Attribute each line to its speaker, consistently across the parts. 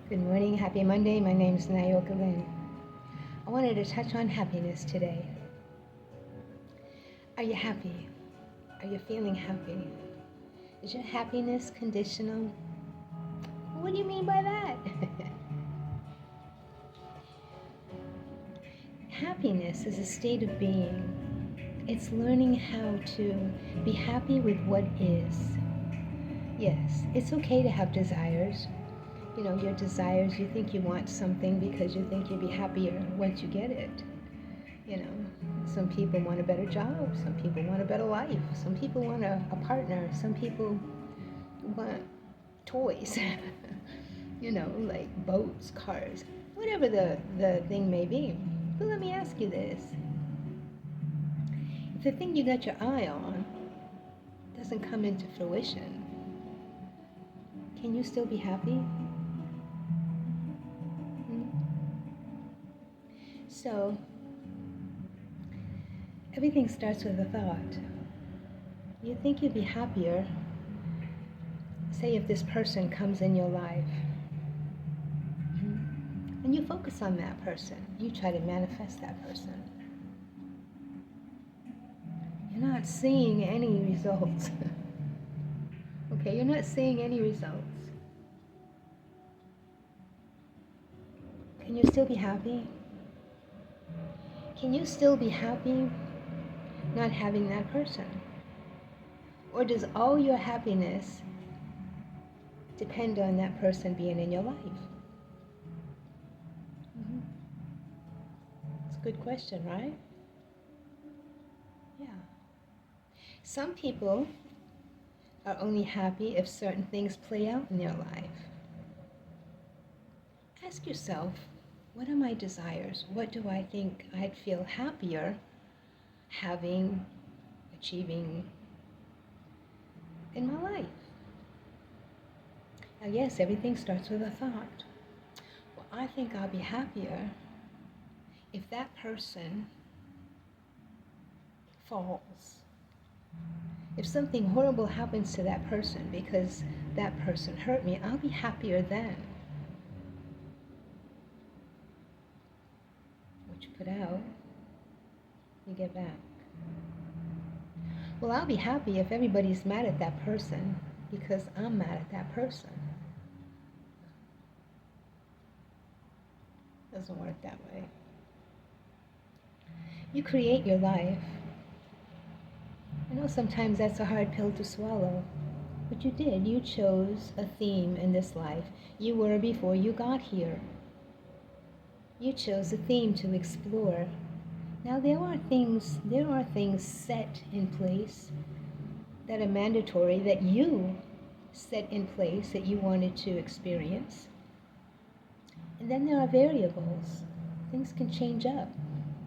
Speaker 1: Good morning, happy Monday. My name is Nayoka Lynn. I wanted to touch on happiness today. Are you happy? Are you feeling happy? Is your happiness conditional? What do you mean by that? Happiness is a state of being. It's learning how to be happy with what is. Yes, it's okay to have desires. Your desires, you think you want something because you think you'll be happier once you get it. You know, some people want a better job, some people want a better life, some people want a partner, some people want toys, like boats, cars, whatever the thing may be. But let me ask you this. If the thing you got your eye on doesn't come into fruition, can you still be happy? So, everything starts with a thought. You think you'd be happier, say if this person comes in your life, and you focus on that person. You try to manifest that person. You're not seeing any results. Okay, you're not seeing any results. Can you still be happy? Can you still be happy not having that person? Or does all your happiness depend on that person being in your life? It's a good question, right? Yeah. Some people are only happy if certain things play out in their life. Ask yourself, what are my desires? What do I think I'd feel happier having, achieving in my life? Now, yes, everything starts with a thought. Well, I think I'll be happier if that person falls. If something horrible happens to that person because that person hurt me, I'll be happier then. What you put out, you get back. Well, I'll be happy if everybody's mad at that person because I'm mad at that person. Doesn't work that way. You create your life. I know sometimes that's a hard pill to swallow, but you did. You chose a theme in this life. You were before you got here. You chose a theme to explore. Now there are things set in place that are mandatory, that you set in place, that you wanted to experience. And then there are variables. Things can change up.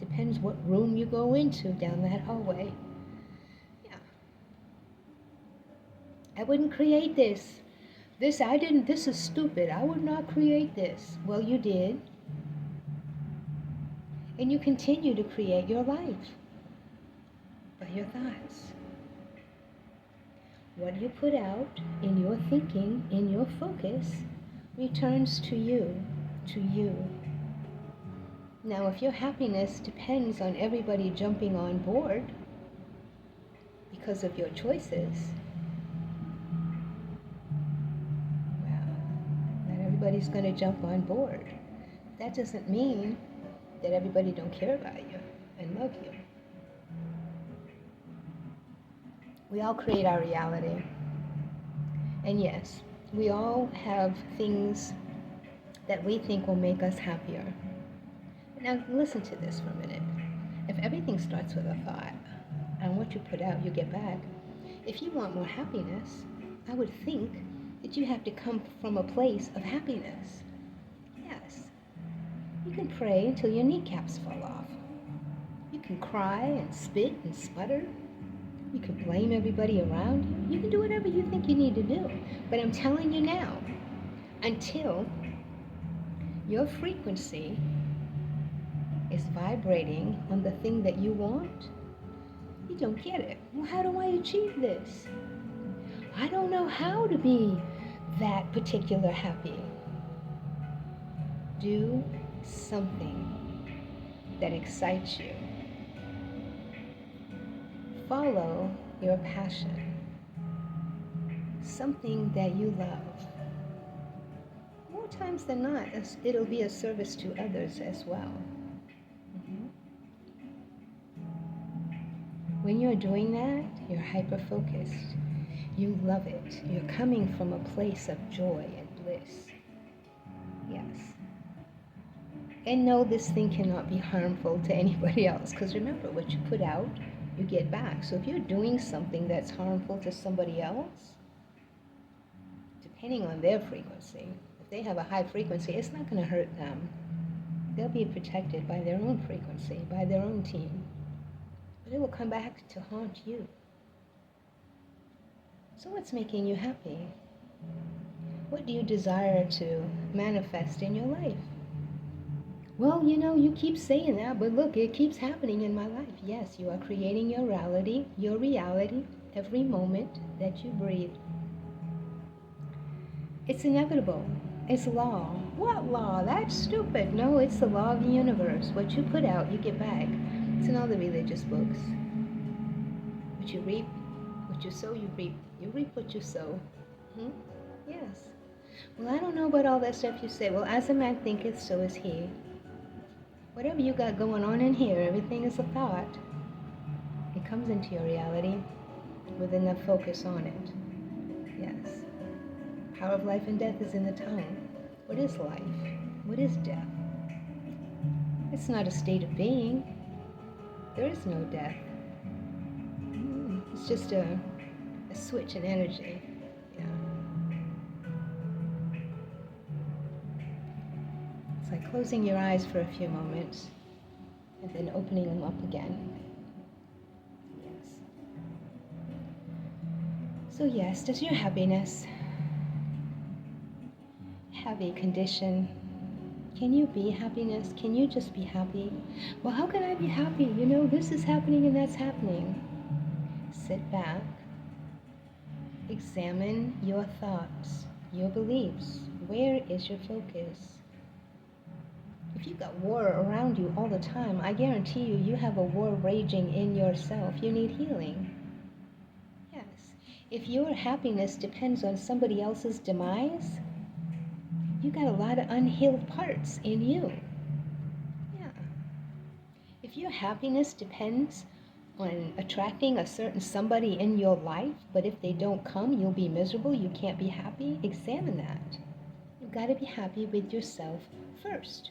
Speaker 1: Depends what room you go into down that hallway. Yeah. I wouldn't create this. This is stupid. I would not create this. Well, you did. And you continue to create your life by your thoughts. What you put out in your thinking, in your focus, returns to you, to you. Now, if your happiness depends on everybody jumping on board because of your choices, well, not everybody's going to jump on board. That doesn't mean that everybody don't care about you and love you. We all create our reality. And yes, we all have things that we think will make us happier. Now listen to this for a minute. If everything starts with a thought, and what you put out you get back, if you want more happiness, I would think that you have to come from a place of happiness. Yes. You can pray until your kneecaps fall off. You can cry and spit and sputter. You can blame everybody around you. You can do whatever you think you need to do. But I'm telling you now, until your frequency is vibrating on the thing that you want, you don't get it. Well, how do I achieve this? I don't know how to be that particular happy. Do something that excites you. Follow your passion. Something that you love. More times than not, it'll be a service to others as well. Mhm. When you're doing that, you're hyper-focused. You love it. You're coming from a place of joy and bliss. Yes. And no, this thing cannot be harmful to anybody else. Because remember, what you put out, you get back. So if you're doing something that's harmful to somebody else, depending on their frequency, if they have a high frequency, it's not going to hurt them. They'll be protected by their own frequency, by their own team. But it will come back to haunt you. So what's making you happy? What do you desire to manifest in your life? Well, you keep saying that, but look, it keeps happening in my life. Yes, you are creating your reality every moment that you breathe. It's inevitable. It's law. What law? That's stupid. No, it's the law of the universe. What you put out, you get back. It's in all the religious books. What you reap, what you sow, you reap. You reap what you sow. Yes. Well, I don't know about all that stuff you say. Well, as a man thinketh, so is he. Whatever you got going on in here, everything is a thought. It comes into your reality with enough focus on it. Yes. Power of life and death is in the tongue. What is life? What is death? It's not a state of being. There is no death. It's just a switch in energy. Yeah. It's like closing your eyes for a few moments and then opening them up again. Yes. So yes, does your happiness have a condition? Can you be happiness? Can you just be happy? Well, how can I be happy? This is happening and that's happening. Sit back. Examine your thoughts, your beliefs. Where is your focus? If you've got war around you all the time, I guarantee you have a war raging in yourself. You need healing. Yes. If your happiness depends on somebody else's demise, you got a lot of unhealed parts in you. Yeah. If your happiness depends on attracting a certain somebody in your life, but if they don't come, you'll be miserable, you can't be happy, examine that. You've got to be happy with yourself first.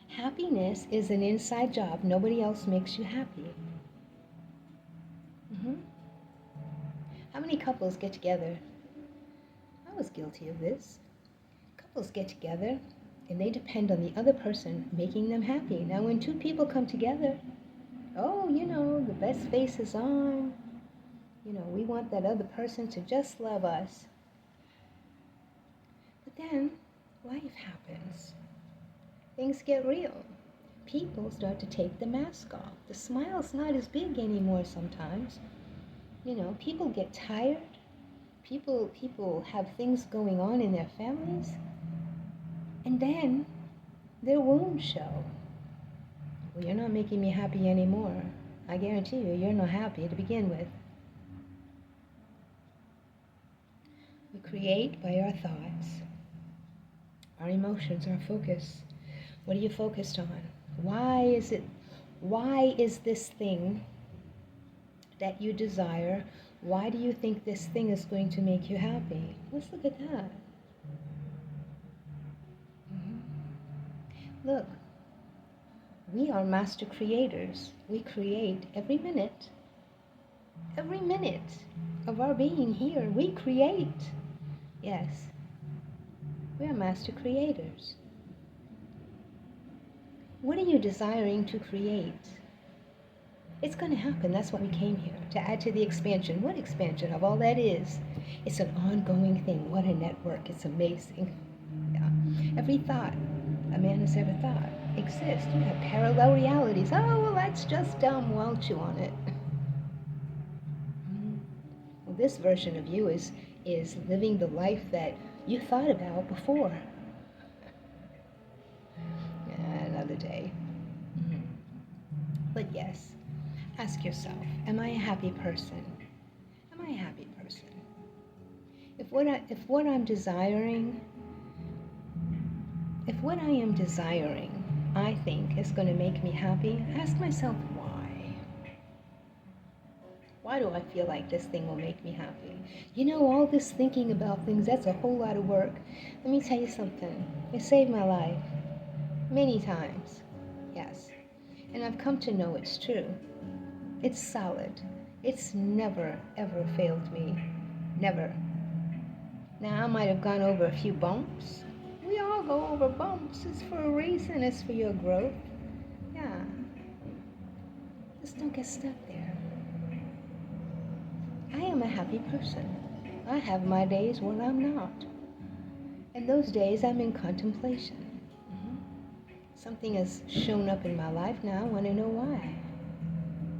Speaker 1: Happiness is an inside job. Nobody else makes you happy. How many couples get together? I was guilty of this. Couples get together and they depend on the other person making them happy. Now, when two people come together, the best face is on. We want that other person to just love us. But then life happens. Things get real. People start to take the mask off. The smile's not as big anymore sometimes. People get tired. People have things going on in their families. And then their wounds show. Well, you're not making me happy anymore. I guarantee you're not happy to begin with. We create by our thoughts, our emotions, our focus. What are you focused on? Why is this thing that you desire, why do you think this thing is going to make you happy? Let's look at that. Look, we are master creators. We create every minute of our being here. We create. Yes, we are master creators. What are you desiring to create? It's going to happen. That's why we came here, to add to the expansion. What expansion of all that is? It's an ongoing thing. What a network. It's amazing. Yeah. Every thought a man has ever thought exists. You have parallel realities. Oh, well, that's just dumb. Well, chew on it. Well, this version of you is living the life that you thought about before. another day. Mhm. But yes, ask yourself, am I a happy person? Am I a happy person? If what I'm desiring, if what I am desiring, I think is going to make me happy, ask myself why. Why do I feel like this thing will make me happy? You know, all this thinking about things, that's a whole lot of work. Let me tell you something. It saved my life many times. Yes. And I've come to know it's true. It's solid. It's never, ever failed me. Never. Now, I might have gone over a few bumps. We all go over bumps. It's for a reason. It's for your growth. Yeah. Just don't get stuck there. I am a happy person. I have my days when I'm not. And those days I'm in contemplation. Something has shown up in my life now. I want to know why.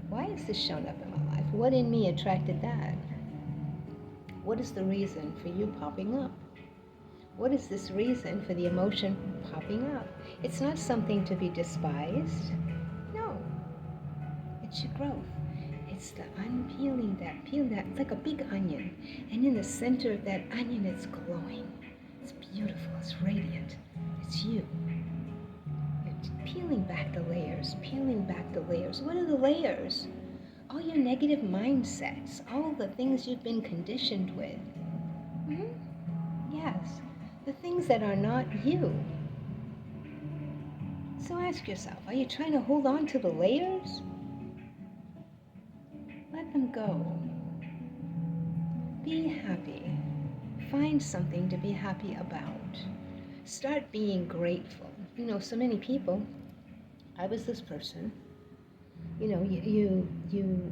Speaker 1: Why has this shown up in my life? What in me attracted that? What is the reason for you popping up? What is this reason for the emotion popping up? It's not something to be despised. No. It's your growth. It's the unpeeling that, peel that. It's like a big onion. And in the center of that onion, it's glowing. It's beautiful. It's radiant. It's you. You're peeling back the layers, peeling back the layers. What are the layers? All your negative mindsets, all the things you've been conditioned with. Yes, the things that are not you. So ask yourself, are you trying to hold on to the layers? Let them go. Be happy. Find something to be happy about. Start being grateful. You know, so many people, I was this person, you know, you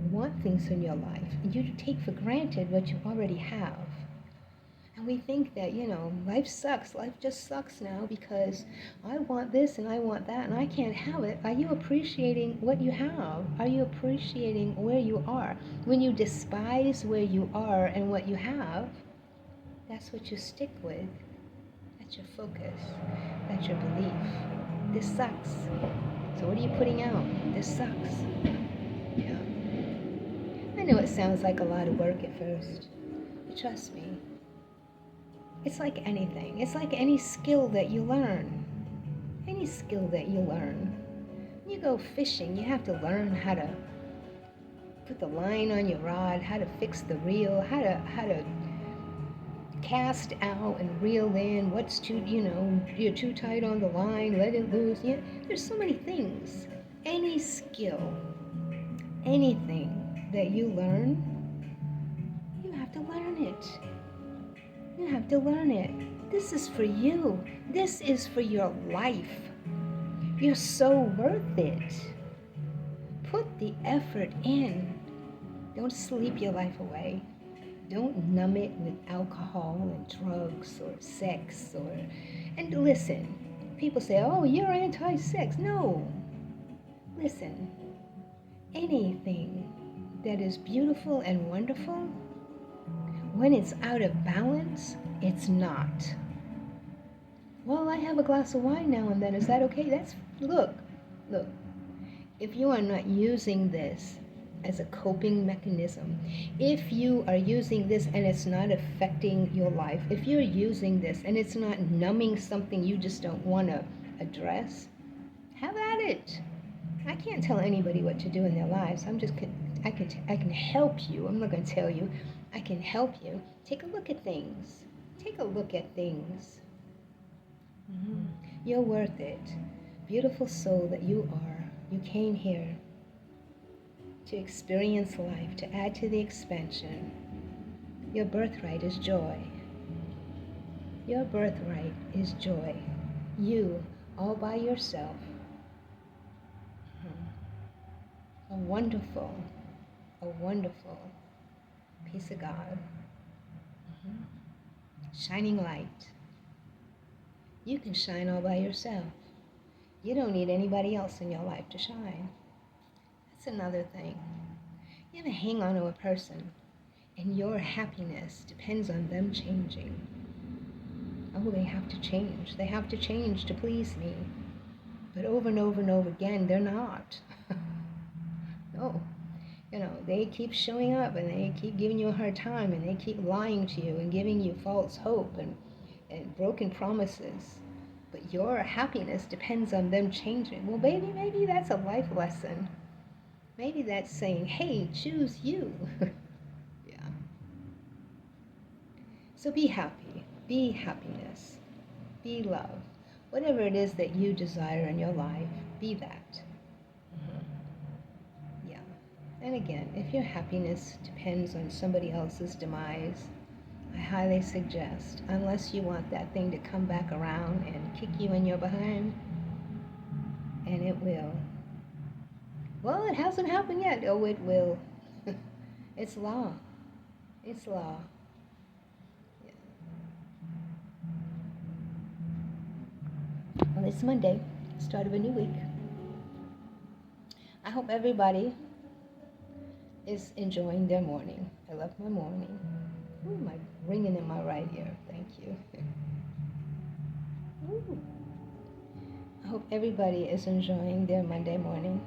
Speaker 1: want things in your life, and you take for granted what you already have. And we think that, you know, life sucks. Life just sucks now because I want this and I want that and I can't have it. Are you appreciating what you have? Are you appreciating where you are? When you despise where you are and what you have, that's what you stick with. That's your focus. That's your belief. This sucks. So what are you putting out? This sucks. Yeah. I know it sounds like a lot of work at first, but trust me. It's like anything. It's like any skill that you learn. Any skill that you learn. When you go fishing, you have to learn how to put the line on your rod, how to fix the reel, how to cast out and reel in, what's too, you know, you're too tight on the line, let it loose. Yeah, there's so many things. Any skill, anything that you learn, you have to learn it. You have to learn it. This is for you. This is for your life. You're so worth it. Put the effort in. Don't sleep your life away. Don't numb it with alcohol and drugs or sex or... And listen, people say, oh, you're anti-sex. No. Listen, anything that is beautiful and wonderful, when it's out of balance, it's not. Well, I have a glass of wine now and then. Is that okay? Look. If you are not using this as a coping mechanism, if you are using this and it's not affecting your life, if you're using this and it's not numbing something you just don't want to address, have at it. I can't tell anybody what to do in their lives. I can help you. I'm not going to tell you. I can help you. Take a look at things. Take a look at things. You're worth it. Beautiful soul that you are. You came here to experience life, to add to the expansion. Your birthright is joy. Your birthright is joy. You, all by yourself. A wonderful piece of God. Shining light. You can shine all by yourself. You don't need anybody else in your life to shine. That's another thing. You ever hang on to a person and your happiness depends on them changing? Oh, they have to change. They have to change to please me. But over and over and over again, they're not. No. They keep showing up and they keep giving you a hard time and they keep lying to you and giving you false hope and broken promises. But your happiness depends on them changing. Well, baby, maybe that's a life lesson. Maybe that's saying, hey, choose you. Yeah. So be happy. Be happiness. Be love. Whatever it is that you desire in your life, be that. Yeah. And again, if your happiness depends on somebody else's demise, I highly suggest, unless you want that thing to come back around and kick you in your behind, and it will. Well, it hasn't happened yet. Oh, it will. It's law. It's law. Yeah. Well, it's Monday, start of a new week. I hope everybody is enjoying their morning. I love my morning. Ooh, my ringing in my right ear. Thank you. Ooh. I hope everybody is enjoying their Monday morning.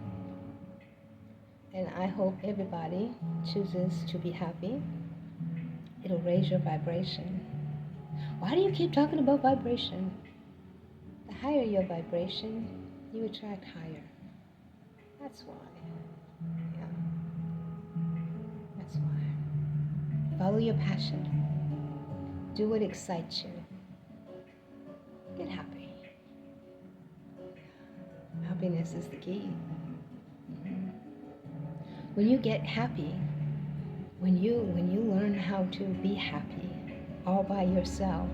Speaker 1: And I hope everybody chooses to be happy. It'll raise your vibration. Why do you keep talking about vibration? The higher your vibration, you attract higher. That's why. Yeah. That's why. Follow your passion. Do what excites you. Get happy. Happiness is the key. When you get happy, when you learn how to be happy all by yourself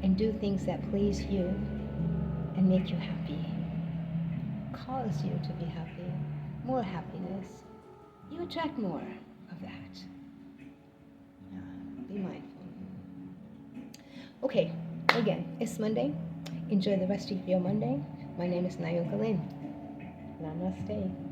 Speaker 1: and do things that please you and make you happy, cause you to be happy, more happiness, you attract more of that. Be mindful. Okay, again, it's Monday. Enjoy the rest of your Monday. My name is Nayoka Lynn. Namaste.